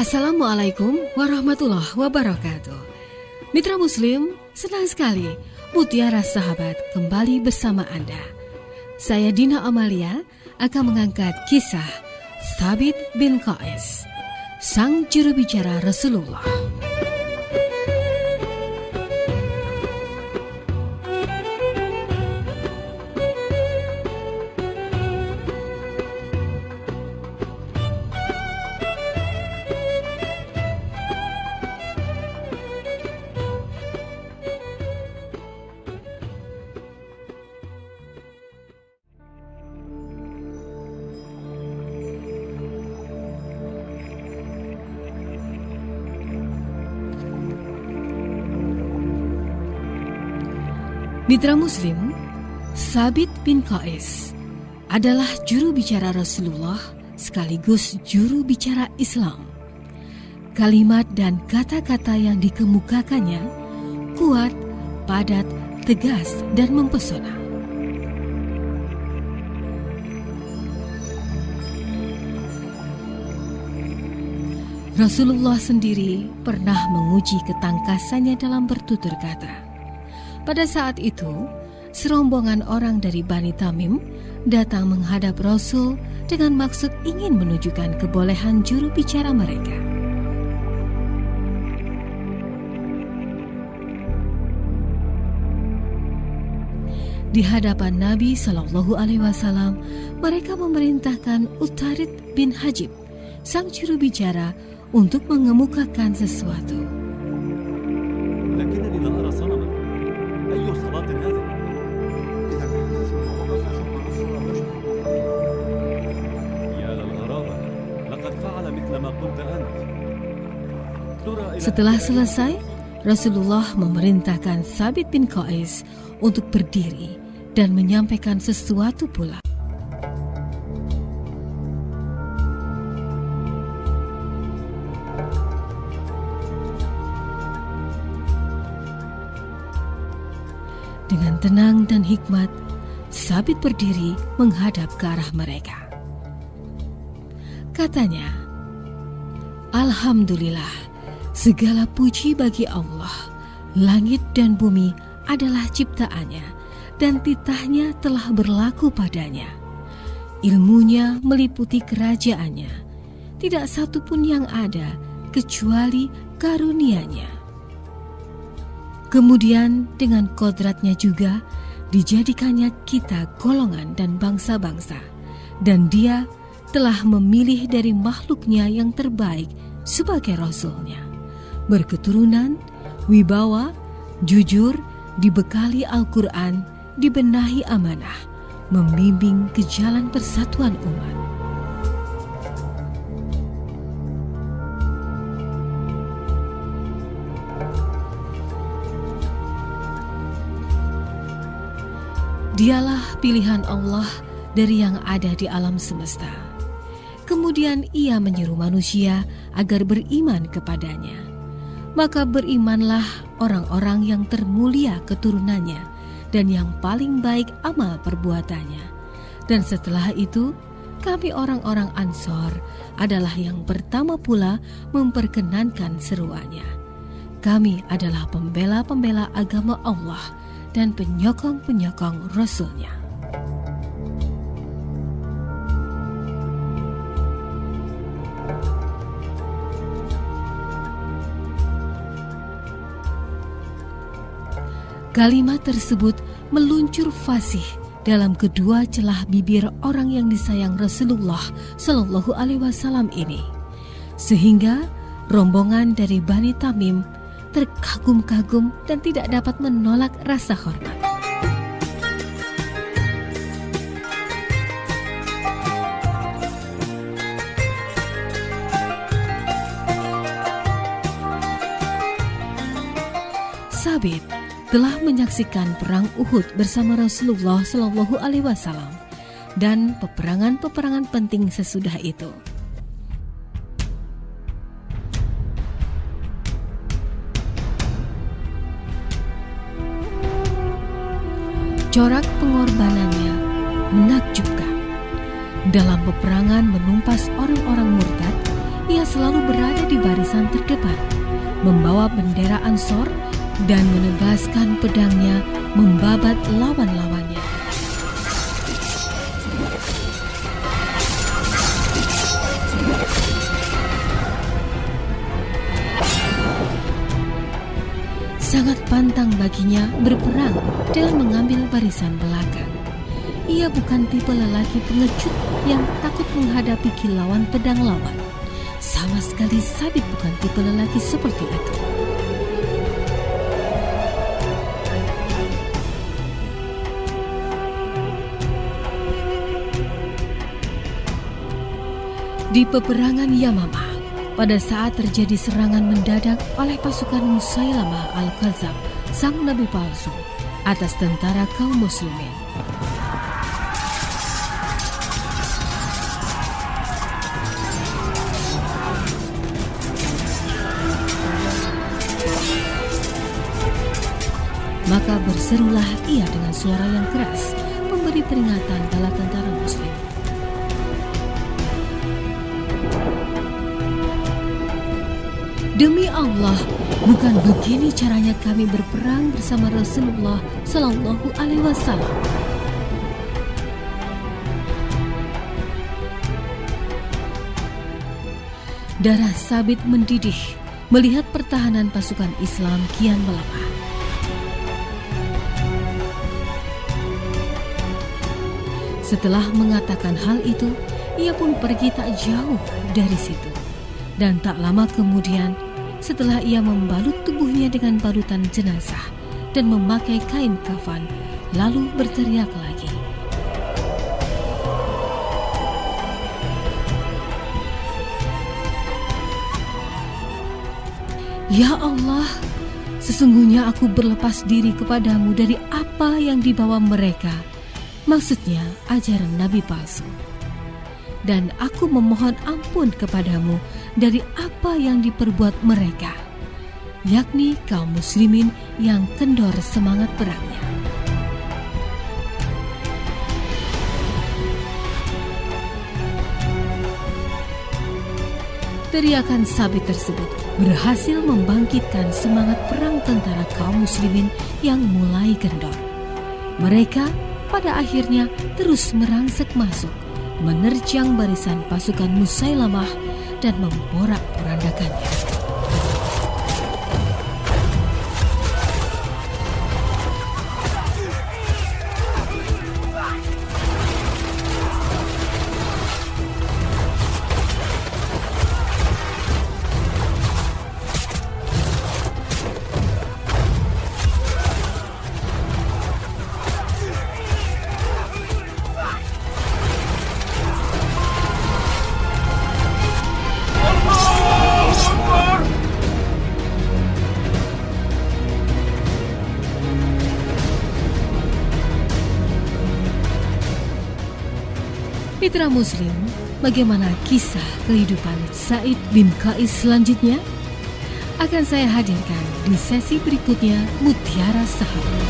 Assalamualaikum warahmatullahi wabarakatuh. Mitra Muslim, senang sekali Mutiara Sahabat kembali bersama Anda. Saya Dina Amalia akan mengangkat kisah Thabit bin Qais, sang juru bicara Rasulullah. Mitra Muslim, Thabit bin Qais adalah juru bicara Rasulullah sekaligus juru bicara Islam. Kalimat dan kata-kata yang dikemukakannya kuat, padat, tegas, dan mempesona. Rasulullah sendiri pernah menguji ketangkasannya dalam bertutur kata. Pada saat itu, serombongan orang dari Bani Tamim datang menghadap Rasul dengan maksud ingin menunjukkan kebolehan juru bicara mereka. Di hadapan Nabi SAW, mereka memerintahkan Utarid bin Hajib, sang juru bicara, untuk mengemukakan sesuatu. Setelah selesai, Rasulullah memerintahkan Thabit bin Qais untuk berdiri dan menyampaikan sesuatu pula. Dengan tenang dan hikmat, Thabit berdiri menghadap ke arah mereka. Katanya, "Alhamdulillah, segala puji bagi Allah. Langit dan bumi adalah ciptaannya, dan titahnya telah berlaku padanya. Ilmunya meliputi kerajaannya. Tidak satu pun yang ada kecuali karunia-Nya. Kemudian dengan kodratnya juga dijadikannya kita golongan dan bangsa-bangsa, dan Dia telah memilih dari makhluknya yang terbaik sebagai Rasulnya, berketurunan, wibawa, jujur, dibekali Al-Quran, dibenahi amanah, membimbing ke jalan persatuan umat." Dialah pilihan Allah dari yang ada di alam semesta. Kemudian Ia menyeru manusia agar beriman kepadanya. Maka berimanlah orang-orang yang termulia keturunannya dan yang paling baik amal perbuatannya. Dan setelah itu, kami orang-orang Ansor adalah yang pertama pula memperkenankan seruannya. Kami adalah pembela-pembela agama Allah dan penyokong-penyokong Rasul-Nya. Kalimat tersebut meluncur fasih dalam kedua celah bibir orang yang disayang Rasulullah Shallallahu Alaihi Wasallam ini, sehingga rombongan dari Bani Tamim terkagum-kagum dan tidak dapat menolak rasa hormat. Thabit telah menyaksikan perang Uhud bersama Rasulullah Shallallahu Alaihi Wasallam dan peperangan-peperangan penting sesudah itu. Corak pengorbanannya menakjubkan. Dalam peperangan menumpas orang-orang murtad ia selalu berada di barisan terdepan, membawa bendera Ansor dan menebaskan pedangnya membabat lawan-lawannya. Sangat pantang baginya berperang dengan mengambil barisan belakang. Ia bukan tipe lelaki pengecut yang takut menghadapi kilauan pedang lawan. Sama sekali Sabit bukan tipe lelaki seperti itu. Di peperangan Yamamah, pada saat terjadi serangan mendadak oleh pasukan Musailamah al-Kadzab, sang nabi palsu, atas tentara kaum muslimin. Maka berserulah ia dengan suara yang keras, memberi peringatan bala tentara muslim. Demi Allah, bukan begini caranya kami berperang bersama Rasulullah Sallallahu Alaihi Wasallam. Darah Sabit mendidih melihat pertahanan pasukan Islam kian melemah. Setelah mengatakan hal itu, ia pun pergi tak jauh dari situ. Dan tak lama kemudian, setelah ia membalut tubuhnya dengan balutan jenazah dan memakai kain kafan, lalu berteriak lagi, "Ya Allah, sesungguhnya aku berlepas diri kepadamu dari apa yang dibawa mereka." Maksudnya ajaran Nabi palsu. Dan aku memohon ampun kepadamu dari apa yang diperbuat mereka, yakni kaum muslimin yang kendor semangat perangnya. Teriakan Sabit tersebut berhasil membangkitkan semangat perang tentara kaum muslimin yang mulai kendor. Mereka pada akhirnya terus merangsek masuk, menerjang barisan pasukan Musailamah dan memporak-porandakannya. Mitra Muslim, bagaimana kisah kehidupan Sa'id bin Qais selanjutnya? Akan saya hadirkan di sesi berikutnya Mutiara Sahabat.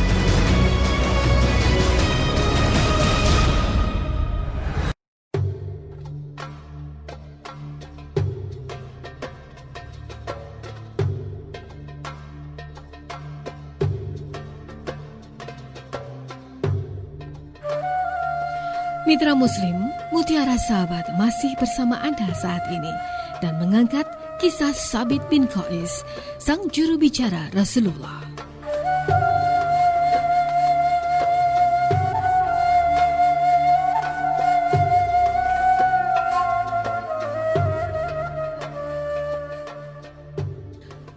Mitra Muslim, Mutiara Sahabat masih bersama Anda saat ini dan mengangkat kisah Sabit bin Qais, sang juru bicara Rasulullah.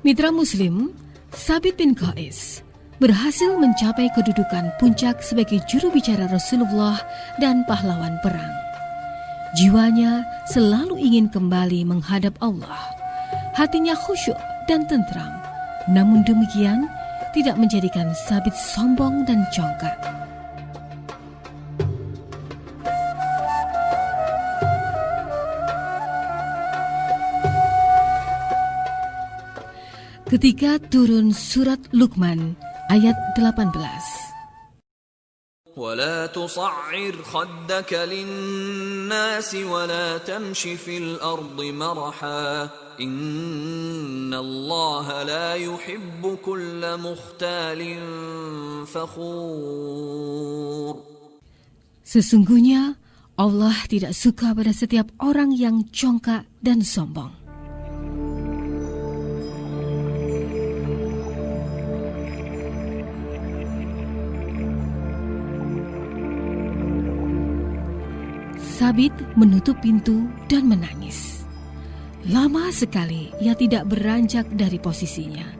Mitra Muslim, Sabit bin Qais berhasil mencapai kedudukan puncak sebagai juru bicara Rasulullah dan pahlawan perang. Jiwanya selalu ingin kembali menghadap Allah. Hatinya khusyuk dan tentram. Namun demikian, tidak menjadikan Sabit sombong dan congkak. Ketika turun surat Luqman ayat 18. ولا تصعر خدك للناس ولا تمش في الأرض مرحا إن الله لا يحب كل مختال فخور. Sesungguhnya Allah tidak suka pada setiap orang yang congkak dan sombong. Sabit menutup pintu dan menangis. Lama sekali ia tidak beranjak dari posisinya,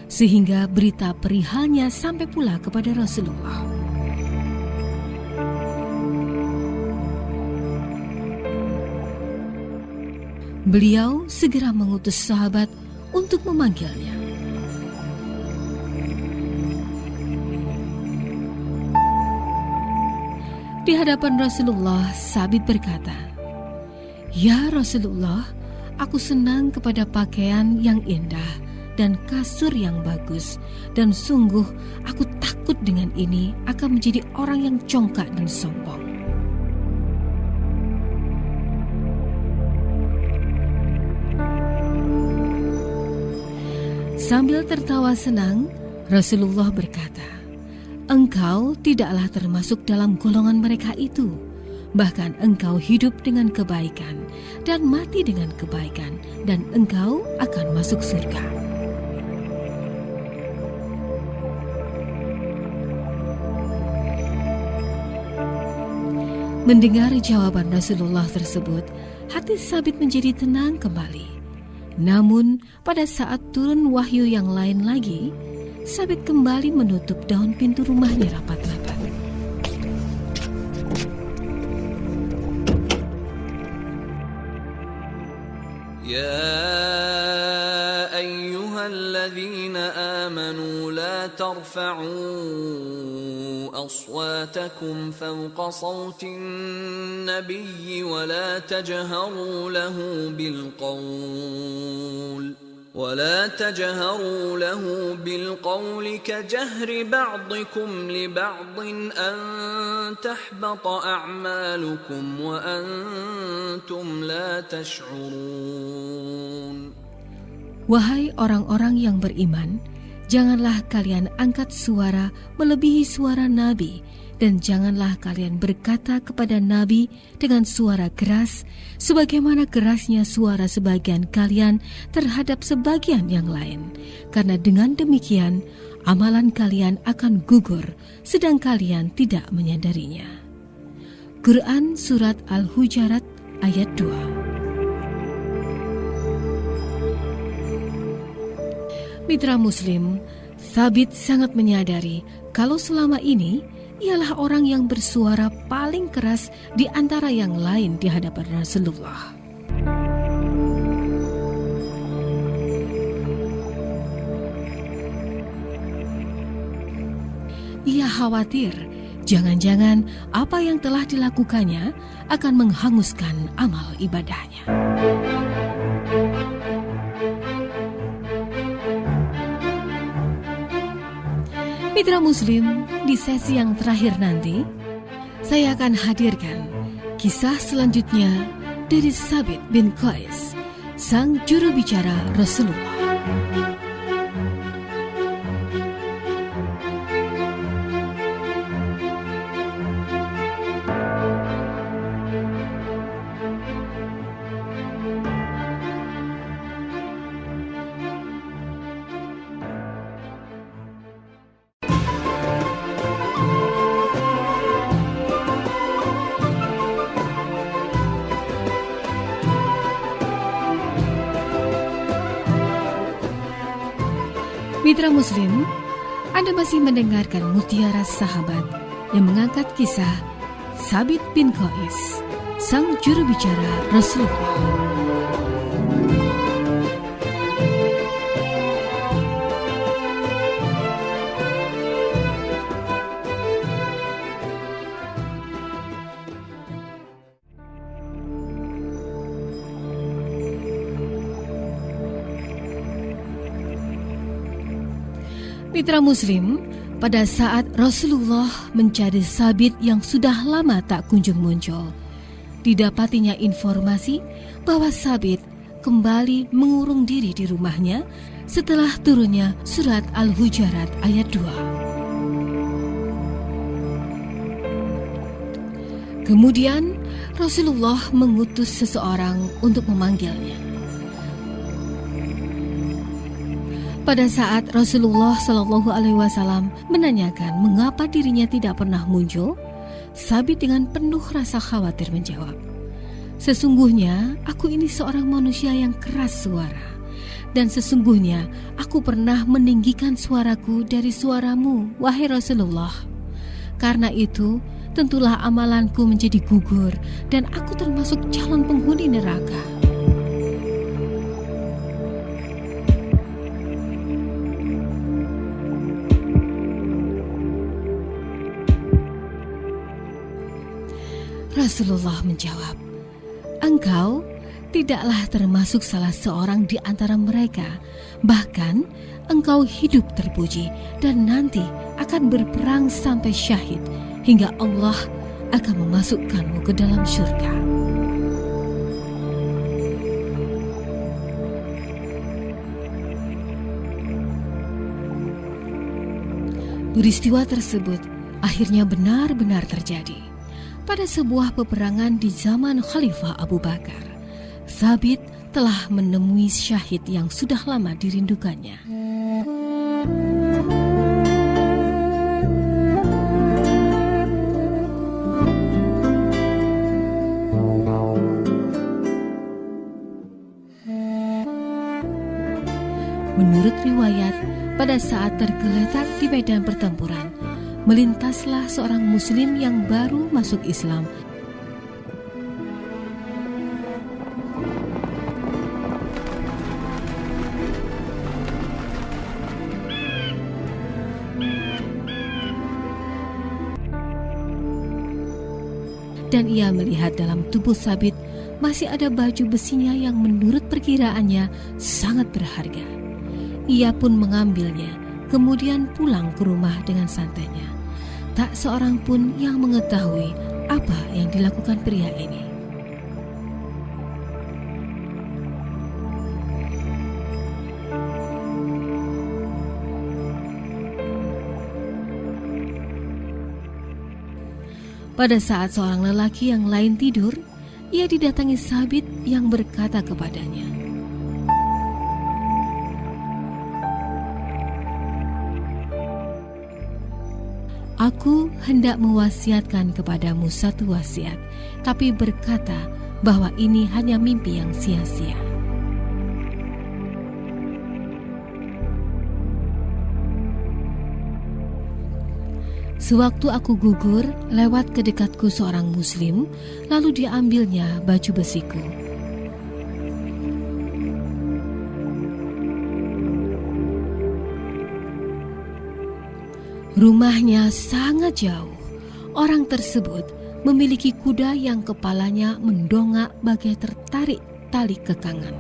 sehingga berita perihalnya sampai pula kepada Rasulullah. Beliau segera mengutus sahabat untuk memanggilnya. Di hadapan Rasulullah, Sabit berkata, "Ya Rasulullah, aku senang kepada pakaian yang indah dan kasur yang bagus, dan sungguh aku takut dengan ini akan menjadi orang yang congkak dan sombong." Sambil tertawa senang, Rasulullah berkata, "Engkau tidaklah termasuk dalam golongan mereka itu. Bahkan engkau hidup dengan kebaikan dan mati dengan kebaikan, dan engkau akan masuk surga." Mendengar jawaban Rasulullah tersebut, hati Sabit menjadi tenang kembali. Namun, pada saat turun wahyu yang lain lagi, Sabit kembali menutup daun pintu rumahnya rapat-rapat. يا أيها الذين آمنوا لا ترفعوا أصواتكم فوق صوت النبي ولا تجهروا له بالقول كجهر بعضكم لبعض أن تحبط أعمالكم وأنتم لا تشعرون. Wahai orang-orang yang beriman, janganlah kalian angkat suara melebihi suara Nabi, dan janganlah kalian berkata kepada Nabi dengan suara keras, sebagaimana kerasnya suara sebagian kalian terhadap sebagian yang lain. Karena dengan demikian, amalan kalian akan gugur, sedang kalian tidak menyadarinya. Quran Surat Al-Hujarat ayat 2. Mitra Muslim, Sabit sangat menyadari kalau selama ini ialah orang yang bersuara paling keras di antara yang lain di hadapan Rasulullah. Ia khawatir jangan-jangan apa yang telah dilakukannya akan menghanguskan amal ibadahnya. Mitra Muslim, di sesi yang terakhir nanti, saya akan hadirkan kisah selanjutnya dari Sabit bin Qais, sang juru bicara Rasulullah. Mitra Muslim, Anda masih mendengarkan Mutiara Sahabat yang mengangkat kisah Sabit bin Qais, sang juru bicara Rasulullah. Mitra Muslim, Pada saat Rasulullah mencari Sabit yang sudah lama tak kunjung muncul, didapatinya informasi bahwa Sabit kembali mengurung diri di rumahnya setelah turunnya surat Al-Hujurat ayat 2. Kemudian Rasulullah mengutus seseorang untuk memanggilnya. Pada saat Rasulullah SAW menanyakan mengapa dirinya tidak pernah muncul, Sabit dengan penuh rasa khawatir menjawab, "Sesungguhnya aku ini seorang manusia yang keras suara, dan sesungguhnya aku pernah meninggikan suaraku dari suaramu, wahai Rasulullah. Karena itu, tentulah amalanku menjadi gugur dan aku termasuk calon penghuni neraka." Rasulullah menjawab, "Engkau tidaklah termasuk salah seorang di antara mereka. Bahkan engkau hidup terpuji dan nanti akan berperang sampai syahid hingga Allah akan memasukkanmu ke dalam syurga." Peristiwa tersebut akhirnya benar-benar terjadi. Pada sebuah peperangan di zaman Khalifah Abu Bakar, Sabit telah menemui syahid yang sudah lama dirindukannya. Menurut riwayat, pada saat tergeletak di medan pertempuran, melintaslah seorang muslim yang baru masuk Islam. Dan ia melihat dalam tubuh Sabit masih ada baju besinya yang menurut perkiraannya sangat berharga. Ia pun mengambilnya, kemudian pulang ke rumah dengan santainya. Tak seorang pun yang mengetahui apa yang dilakukan pria ini. Pada saat seorang lelaki yang lain tidur, ia didatangi Sabit yang berkata kepadanya, "Aku hendak mewasiatkan kepadamu satu wasiat, tapi berkata bahwa ini hanya mimpi yang sia-sia." Sewaktu aku gugur, lewat ke dekatku seorang muslim, lalu diambilnya baju besiku. Rumahnya sangat jauh. Orang tersebut memiliki kuda yang kepalanya mendongak bagai tertarik tali kekangan.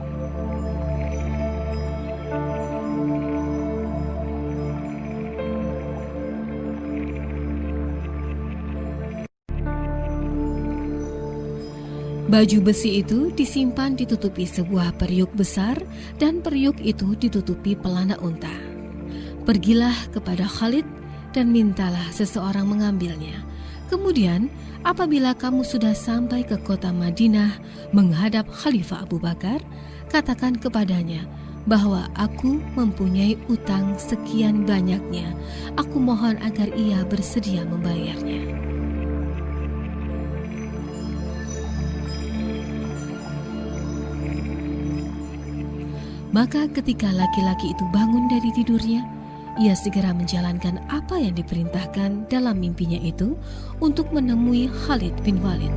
Baju besi itu disimpan ditutupi sebuah periuk besar dan periuk itu ditutupi pelana unta. Pergilah kepada Khalid dan mintalah seseorang mengambilnya. Kemudian apabila kamu sudah sampai ke kota Madinah menghadap Khalifah Abu Bakar, katakan kepadanya bahwa aku mempunyai utang sekian banyaknya. Aku mohon agar ia bersedia membayarnya. Maka ketika laki-laki itu bangun dari tidurnya, ia segera menjalankan apa yang diperintahkan dalam mimpinya itu untuk menemui Khalid bin Walid.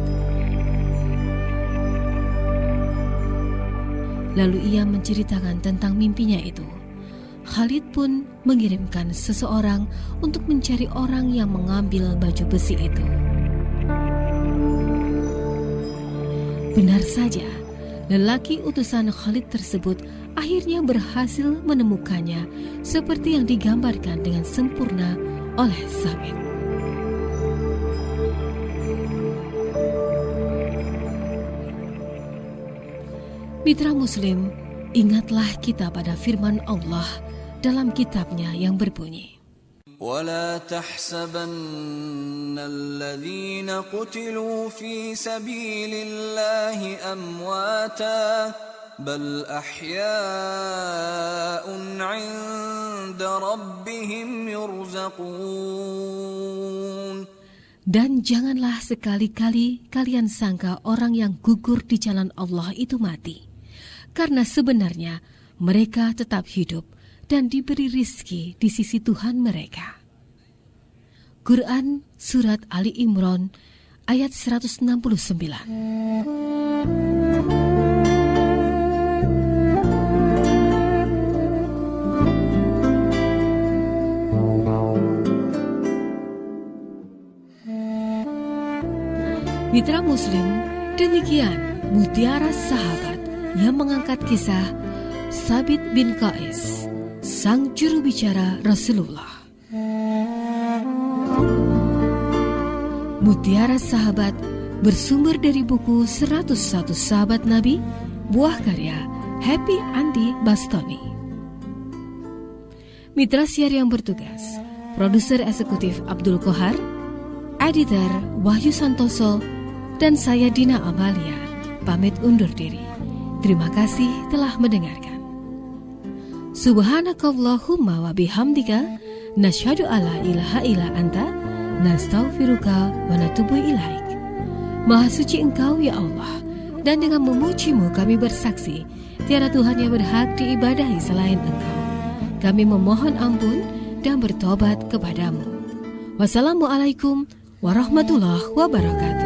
Lalu ia menceritakan tentang mimpinya itu. Khalid pun mengirimkan seseorang untuk mencari orang yang mengambil baju besi itu. Benar saja, lelaki utusan Khalid tersebut akhirnya berhasil menemukannya seperti yang digambarkan dengan sempurna oleh Sabit. Mitra Muslim, ingatlah kita pada firman Allah dalam kitabnya yang berbunyi, ولا تحسبن الذين قتلوا في سبيل الله أمواتا بل أحياء عند ربهم يرزقون. Dan janganlah sekali-kali kalian sangka orang yang gugur di jalan Allah itu mati, karena sebenarnya mereka tetap hidup dan diberi rizki di sisi Tuhan mereka. Quran Surat Ali Imran ayat 169. Mitra Muslim, demikian mutiara sahabat yang mengangkat kisah Sabit bin Qais, sang juru bicara Rasulullah. Mutiara Sahabat bersumber dari buku 101 Sahabat Nabi, buah karya Happy Andi Bastoni. Mitra siar yang bertugas, produser eksekutif Abdul Kohar, editor Wahyu Santoso, dan saya Dina Amalia, pamit undur diri. Terima kasih telah mendengarkan. Subhanakallahumma wa bihamdika, nasyhadu alla ilaha illa anta, nastaghfiruka wa natubu ilaik. Maha suci Engkau ya Allah, dan dengan memuji-Mu kami bersaksi tiada Tuhan yang berhak diibadahi selain Engkau. Kami memohon ampun dan bertobat kepadamu. Wassalamualaikum warahmatullahi wabarakatuh.